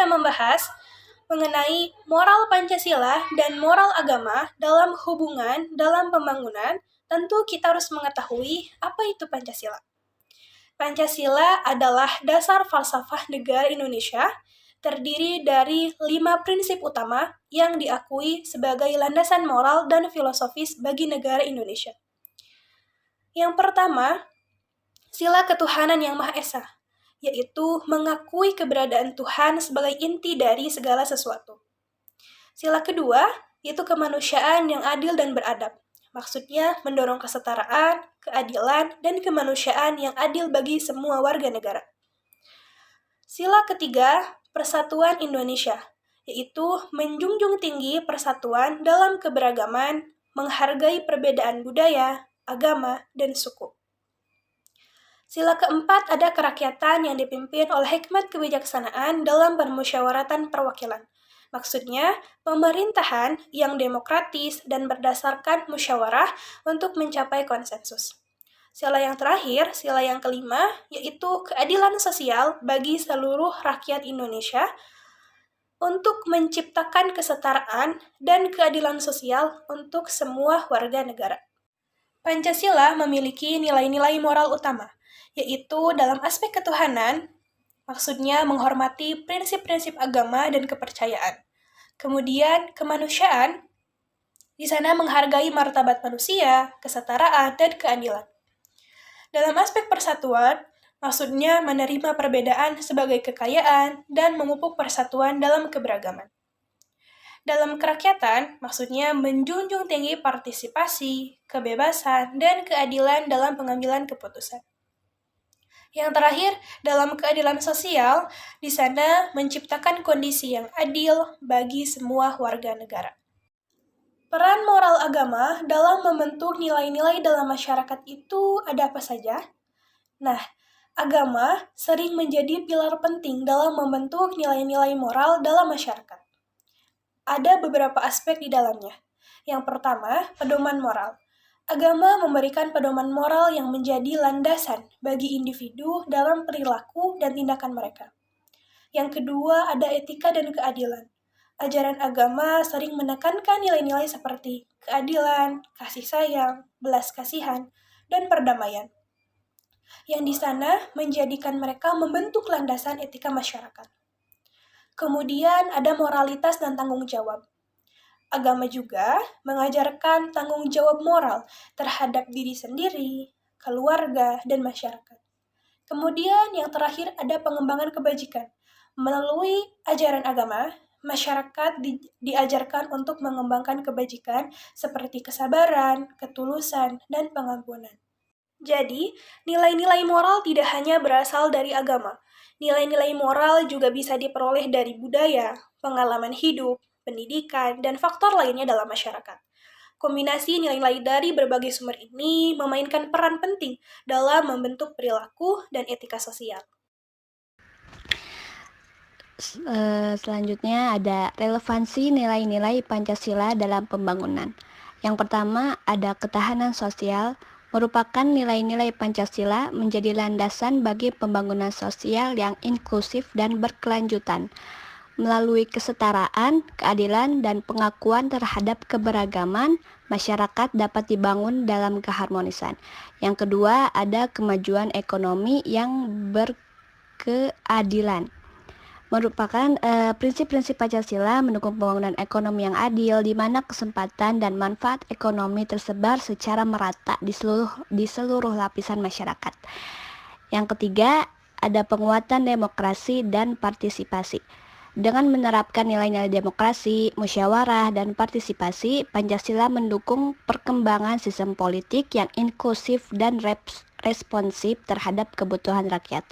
kita membahas mengenai moral Pancasila dan moral agama dalam hubungan dalam pembangunan, tentu kita harus mengetahui apa itu Pancasila. Pancasila adalah dasar falsafah negara Indonesia, terdiri dari 5 prinsip utama yang diakui sebagai landasan moral dan filosofis bagi negara Indonesia. Yang pertama, sila ketuhanan yang Maha Esa, yaitu mengakui keberadaan Tuhan sebagai inti dari segala sesuatu. Sila kedua, yaitu kemanusiaan yang adil dan beradab. Maksudnya mendorong kesetaraan, keadilan, dan kemanusiaan yang adil bagi semua warga negara. Sila ketiga, persatuan Indonesia, yaitu menjunjung tinggi persatuan dalam keberagaman, menghargai perbedaan budaya, agama, dan suku. Sila keempat ada kerakyatan yang dipimpin oleh hikmat kebijaksanaan dalam permusyawaratan perwakilan. Maksudnya, pemerintahan yang demokratis dan berdasarkan musyawarah untuk mencapai konsensus. Sila yang terakhir, sila yang kelima, yaitu keadilan sosial bagi seluruh rakyat Indonesia untuk menciptakan kesetaraan dan keadilan sosial untuk semua warga negara. Pancasila memiliki nilai-nilai moral utama, yaitu dalam aspek ketuhanan, maksudnya menghormati prinsip-prinsip agama dan kepercayaan. Kemudian kemanusiaan, di sana menghargai martabat manusia, kesetaraan, dan keadilan. Dalam aspek persatuan, maksudnya menerima perbedaan sebagai kekayaan dan memupuk persatuan dalam keberagaman. Dalam kerakyatan, maksudnya menjunjung tinggi partisipasi, kebebasan, dan keadilan dalam pengambilan keputusan. Yang terakhir, dalam keadilan sosial, di sana menciptakan kondisi yang adil bagi semua warga negara. Peran moral agama dalam membentuk nilai-nilai dalam masyarakat itu ada apa saja? Nah, agama sering menjadi pilar penting dalam membentuk nilai-nilai moral dalam masyarakat. Ada beberapa aspek di dalamnya. Yang pertama, pedoman moral. Agama memberikan pedoman moral yang menjadi landasan bagi individu dalam perilaku dan tindakan mereka. Yang kedua, ada etika dan keadilan. Ajaran agama sering menekankan nilai-nilai seperti keadilan, kasih sayang, belas kasihan, dan perdamaian. Yang di sana menjadikan mereka membentuk landasan etika masyarakat. Kemudian ada moralitas dan tanggung jawab. Agama juga mengajarkan tanggung jawab moral terhadap diri sendiri, keluarga, dan masyarakat. Kemudian yang terakhir ada pengembangan kebajikan. Melalui ajaran agama, masyarakat diajarkan untuk mengembangkan kebajikan seperti kesabaran, ketulusan, dan pengampunan. Jadi, nilai-nilai moral tidak hanya berasal dari agama. Nilai-nilai moral juga bisa diperoleh dari budaya, pengalaman hidup, pendidikan, dan faktor lainnya dalam masyarakat. Kombinasi nilai-nilai dari berbagai sumber ini memainkan peran penting dalam membentuk perilaku dan etika sosial. Selanjutnya ada relevansi nilai-nilai Pancasila dalam pembangunan. Yang pertama ada ketahanan sosial, merupakan nilai-nilai Pancasila menjadi landasan bagi pembangunan sosial yang inklusif dan berkelanjutan. Melalui kesetaraan, keadilan, dan pengakuan terhadap keberagaman, masyarakat dapat dibangun dalam keharmonisan. Yang kedua, ada kemajuan ekonomi yang berkeadilan. Merupakan prinsip-prinsip Pancasila mendukung pembangunan ekonomi yang adil, di mana kesempatan dan manfaat ekonomi tersebar secara merata di seluruh lapisan masyarakat. Yang ketiga, ada penguatan demokrasi dan partisipasi. Dengan menerapkan nilai-nilai demokrasi, musyawarah, dan partisipasi, Pancasila mendukung perkembangan sistem politik yang inklusif dan responsif terhadap kebutuhan rakyat.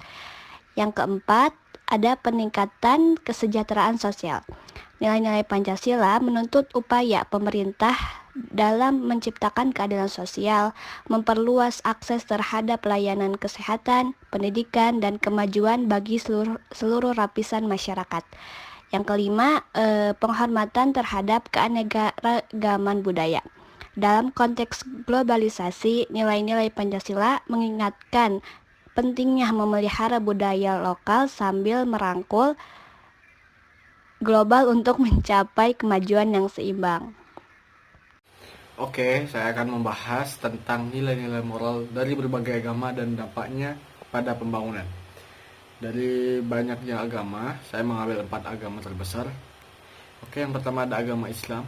Yang keempat, ada peningkatan kesejahteraan sosial. Nilai-nilai Pancasila menuntut upaya pemerintah dalam menciptakan keadilan sosial, memperluas akses terhadap layanan kesehatan, pendidikan, dan kemajuan bagi seluruh lapisan masyarakat. Yang kelima, penghormatan terhadap keanekaragaman budaya. Dalam konteks globalisasi, nilai-nilai Pancasila mengingatkan pentingnya memelihara budaya lokal sambil merangkul global untuk mencapai kemajuan yang seimbang. Oke, saya akan membahas tentang nilai-nilai moral dari berbagai agama dan dampaknya pada pembangunan. Dari banyaknya agama, saya mengambil 4 agama terbesar. Oke, yang pertama ada agama Islam.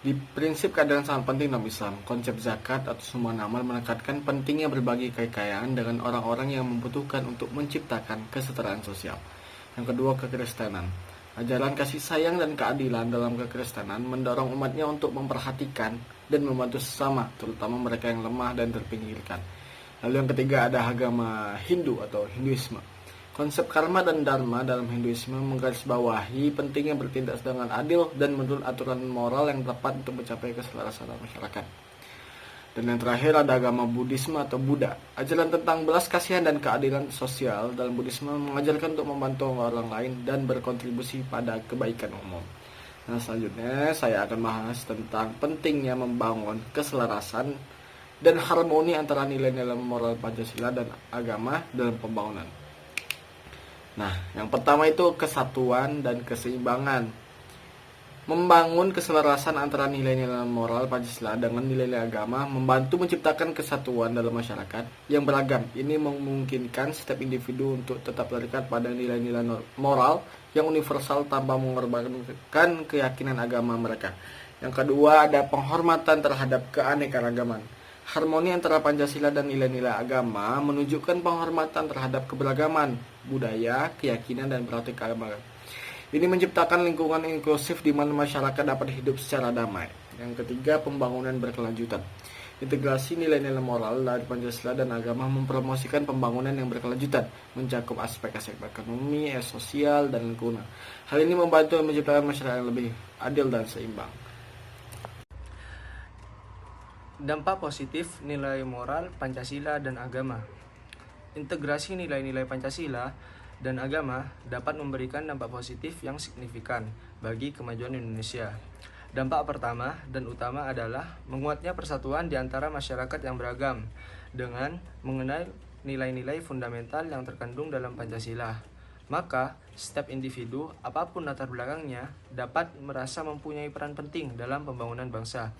Di prinsip keadaan sangat penting dalam Islam, konsep zakat atau sumbangan amal menekankan pentingnya berbagi kekayaan dengan orang-orang yang membutuhkan untuk menciptakan kesetaraan sosial. Yang kedua, kekristenan. Ajaran kasih sayang dan keadilan dalam kekristenan mendorong umatnya untuk memperhatikan dan membantu sesama, terutama mereka yang lemah dan terpinggirkan. Lalu yang ketiga ada agama Hindu atau Hinduisme. Konsep karma dan dharma dalam Hinduisme menggarisbawahi pentingnya bertindak dengan adil dan menurut aturan moral yang tepat untuk mencapai keselarasan masyarakat. Dan yang terakhir ada agama Buddhisme atau Buddha. Ajaran tentang belas kasihan dan keadilan sosial dalam Buddhisme mengajarkan untuk membantu orang lain dan berkontribusi pada kebaikan umum. Nah, selanjutnya saya akan bahas tentang pentingnya membangun keselarasan dan harmoni antara nilai-nilai moral Pancasila dan agama dalam pembangunan. Nah, yang pertama itu kesatuan dan keseimbangan. Membangun keselarasan antara nilai-nilai moral Pancasila dengan nilai-nilai agama membantu menciptakan kesatuan dalam masyarakat yang beragam. Ini memungkinkan setiap individu untuk tetap terikat pada nilai-nilai moral yang universal tanpa mengorbankan keyakinan agama mereka. Yang kedua ada penghormatan terhadap keanekaragaman. Harmoni antara Pancasila dan nilai-nilai agama menunjukkan penghormatan terhadap keberagaman budaya, keyakinan, dan praktik agama. Ini menciptakan lingkungan inklusif di mana masyarakat dapat hidup secara damai. Yang ketiga, pembangunan berkelanjutan. Integrasi nilai-nilai moral dari Pancasila dan agama mempromosikan pembangunan yang berkelanjutan, mencakup aspek-aspek ekonomi, sosial, dan lingkungan. Hal ini membantu menciptakan masyarakat yang lebih adil dan seimbang. Dampak positif nilai moral Pancasila dan agama. Integrasi nilai-nilai Pancasila dan agama dapat memberikan dampak positif yang signifikan bagi kemajuan Indonesia. Dampak pertama dan utama adalah menguatnya persatuan di antara masyarakat yang beragam dengan mengenal nilai-nilai fundamental yang terkandung dalam Pancasila. Maka, setiap individu, apapun latar belakangnya, dapat merasa mempunyai peran penting dalam pembangunan bangsa.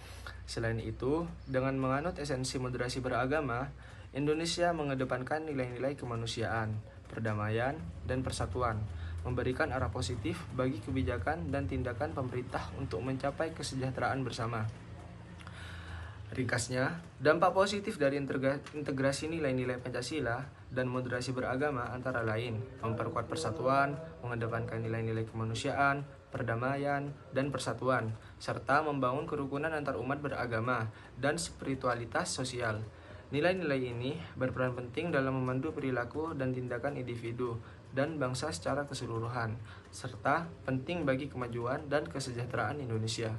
Selain itu, dengan menganut esensi moderasi beragama, Indonesia mengedepankan nilai-nilai kemanusiaan, perdamaian, dan persatuan, memberikan arah positif bagi kebijakan dan tindakan pemerintah untuk mencapai kesejahteraan bersama. Ringkasnya, dampak positif dari integrasi nilai-nilai Pancasila dan moderasi beragama antara lain memperkuat persatuan, mengedepankan nilai-nilai kemanusiaan, perdamaian, dan persatuan, serta membangun kerukunan antar umat beragama dan spiritualitas sosial. Nilai-nilai ini berperan penting dalam memandu perilaku dan tindakan individu dan bangsa secara keseluruhan, serta penting bagi kemajuan dan kesejahteraan Indonesia.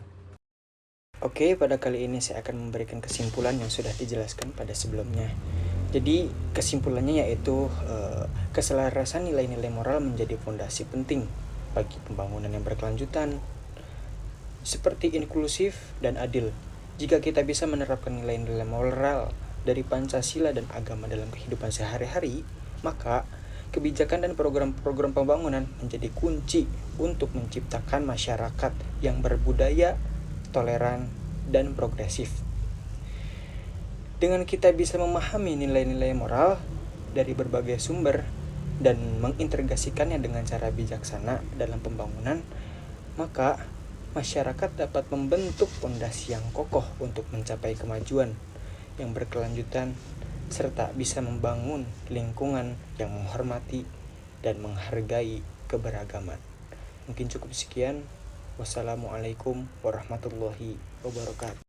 Oke, pada kali ini saya akan memberikan kesimpulan yang sudah dijelaskan pada sebelumnya. Jadi, kesimpulannya yaitu keselarasan nilai-nilai moral menjadi fondasi penting bagi pembangunan yang berkelanjutan, seperti inklusif dan adil. Jika kita bisa menerapkan nilai-nilai moral dari Pancasila dan agama dalam kehidupan sehari-hari, maka kebijakan dan program-program pembangunan menjadi kunci untuk menciptakan masyarakat yang berbudaya, toleran, dan progresif. Dengan kita bisa memahami nilai-nilai moral dari berbagai sumber dan mengintegrasikannya dengan cara bijaksana dalam pembangunan, maka masyarakat dapat membentuk fondasi yang kokoh untuk mencapai kemajuan yang berkelanjutan serta bisa membangun lingkungan yang menghormati dan menghargai keberagaman. Mungkin cukup sekian. Wassalamualaikum warahmatullahi wabarakatuh.